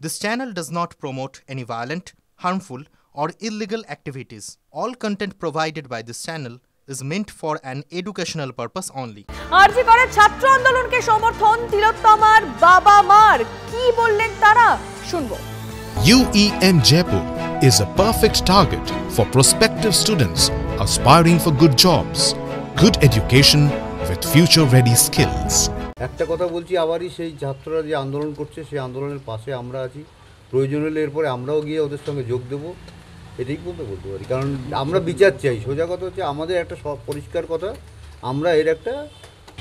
This channel does not promote any violent, harmful, or illegal activities. All content provided by this channel is meant for an educational purpose only. আরজি করে ছাত্র আন্দোলনকে সমর্থন তিলোত্তমার বাবা মার কি বললেন তারা শুনবো। UEM Jaipur is a perfect target for prospective students aspiring for good jobs, good education with future-ready skills. একটা কথা বলছি, আবারই সেই ছাত্ররা যে আন্দোলন করছে সেই আন্দোলনের পাশে আমরা আছি। প্রয়োজন হলে এরপরে আমরাও গিয়ে ওদের সঙ্গে যোগ দেব, এটাই বলতে পারি। কারণ আমরা বিচার চাই। সোজা কথা হচ্ছে আমাদের একটা পরিষ্কার কথা, আমরা এর একটা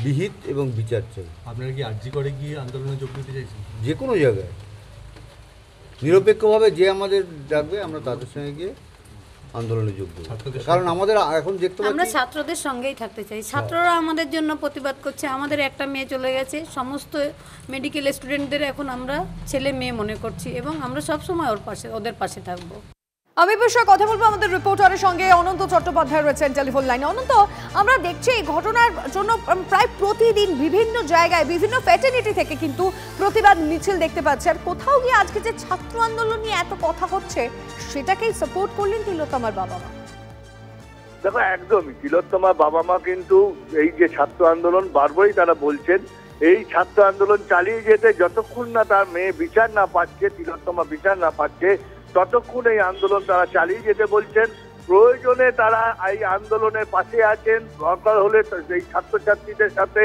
বিহিত এবং বিচার চাই। আপনারা কি আরজি করে গিয়ে আন্দোলনে যোগ দিতে চাইছেন? যে কোনো জায়গায় নিরপেক্ষভাবে যে আমাদের ডাকবে আমরা তাদের সঙ্গে গিয়ে আন্দোলনে যোগ দেব। কারণ আমাদের এখন দেখতে পাচ্ছি আমরা ছাত্রদের সঙ্গেই থাকতে চাই। ছাত্ররা আমাদের জন্য প্রতিবাদ করছে। আমাদের একটা মেয়ে চলে গেছে, সমস্ত মেডিকেল স্টুডেন্টদের এখন আমরা ছেলে মেয়ে মনে করছি এবং আমরা সবসময় ওদের পাশে থাকবো। আমি বিষয়ে কথা বলবো আমাদের রিপোর্টারের সঙ্গে। অনন্ত চট্টোপাধ্যায় রয়েছেন টেলিফোন লাইনে। অনন্ত, আমরা দেখছি এই ঘটনার জন্য প্রায় প্রতিদিন বিভিন্ন জায়গায় বিভিন্ন ফ্যাটার্নিটি থেকে কিন্তু প্রতিবাদ মিছিল দেখতে পাচ্ছি। আর কোথাও গিয়ে আজকে যে ছাত্র আন্দোলন নিয়ে এত কথা হচ্ছে সেটাকেই সাপোর্ট করলেন তিলোত্তমার বাবা মা। দেখো, একদমই তিলোত্তমার বাবা মা কিন্তু এই যে ছাত্র আন্দোলন বারবারই তারা বলছেন এই ছাত্র আন্দোলন চালিয়ে যেতে যতক্ষণ না তার মেয়ে বিচার না পাচ্ছে, তিলোত্তমা বিচার না পাচ্ছে, ততক্ষণ এই আন্দোলন তারা চালিয়ে যেতে বলছেন। প্রয়োজনে তারা এই আন্দোলনের পাশে আছেন। দরকার হলে এই ছাত্রছাত্রীদের সাথে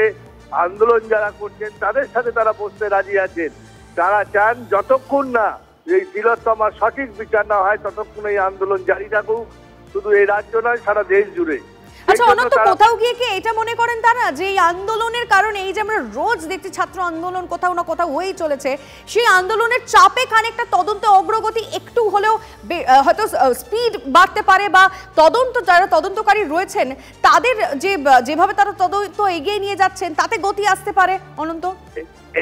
আন্দোলন যারা করছেন তাদের সাথে তারা বসতে রাজি আছেন। তারা চান যতক্ষণ না এই তিলোত্তমার সঠিক বিচার না হয় ততক্ষণ এই আন্দোলন জারি থাকুক, শুধু এই রাজ্য নয় সারা দেশ জুড়ে। আচ্ছা অনন্ত, কোথাও গিয়ে কি এটা মনে করেন তারা যে এই আন্দোলনের কারণে, এই যে আমরা রোজ দেখছি ছাত্র আন্দোলন কোথাও না কোথাও হয়েই চলেছে, সেই আন্দোলনের চাপে খানিকটা তদন্ত অগ্রগতি একটু হলেও হয়তো স্পিড বাড়তে পারে, বা যারা তদন্তকারী রয়েছেন তাদের যেভাবে তারা তদন্ত এগিয়ে নিয়ে যাচ্ছেন তাতে গতি আসতে পারে? অনন্ত,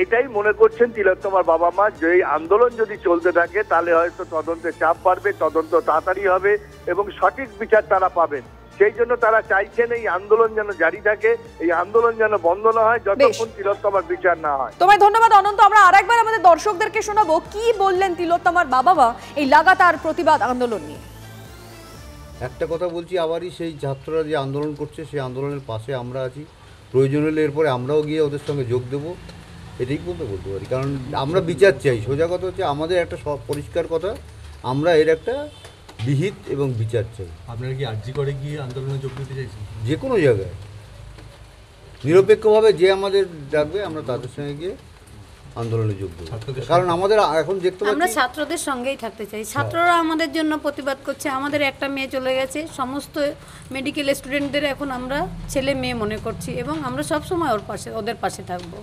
এটাই মনে করছেন তিলোত্তমার বাবা মা, যে এই আন্দোলন যদি চলতে থাকে তাহলে হয়তো তদন্তের চাপ বাড়বে, তদন্ত তাড়াতাড়ি হবে এবং সঠিক বিচার তারা পাবেন। সেই জন্য তারা চাইছেন এই আন্দোলন যেন জারি থাকে, এই আন্দোলন যেন বন্ধ না হয় যতক্ষণ তিলোত্তমার বিচার না হয়। তোমায় ধন্যবাদ অনন্ত। আমরা আরেকবার আমাদের দর্শকদেরকে শোনাবো কি বললেন তিলোত্তমার বাবা মা এই লাগাতার প্রতিবাদ আন্দোলন নিয়ে। একটা কথা বলছি, আবারই সেই ছাত্ররা যে আন্দোলন করছে সেই আন্দোলনের পাশে আমরা আছি। প্রয়োজন হলে এরপরে আমরাও গিয়ে ওদের সঙ্গে যোগ দেব, এটাই বলতে পারি। কারণ আমরা বিচার চাই। সোজা কথা হচ্ছে আমাদের একটা পরিষ্কার কথা, আমরা এর একটা বিহিত এবং বিচার চাই। আপনারা কি আরজি করে গিয়ে আন্দোলনে যোগ দিতে চাইছেন? যে কোনো জায়গায় নিরপেক্ষভাবে যে আমাদের ডাকবে আমরা তাদের সঙ্গে গিয়ে আন্দোলনে যোগ দেব। কারণ আমাদের এখন দেখতে পাচ্ছি আমরা ছাত্রদের সঙ্গেই থাকতে চাই। ছাত্ররা আমাদের জন্য প্রতিবাদ করছে। আমাদের একটা মেয়ে চলে গেছে, সমস্ত মেডিকেল স্টুডেন্টদের এখন আমরা ছেলে মেয়ে মনে করছি এবং আমরা সবসময় ওদের পাশে থাকবো।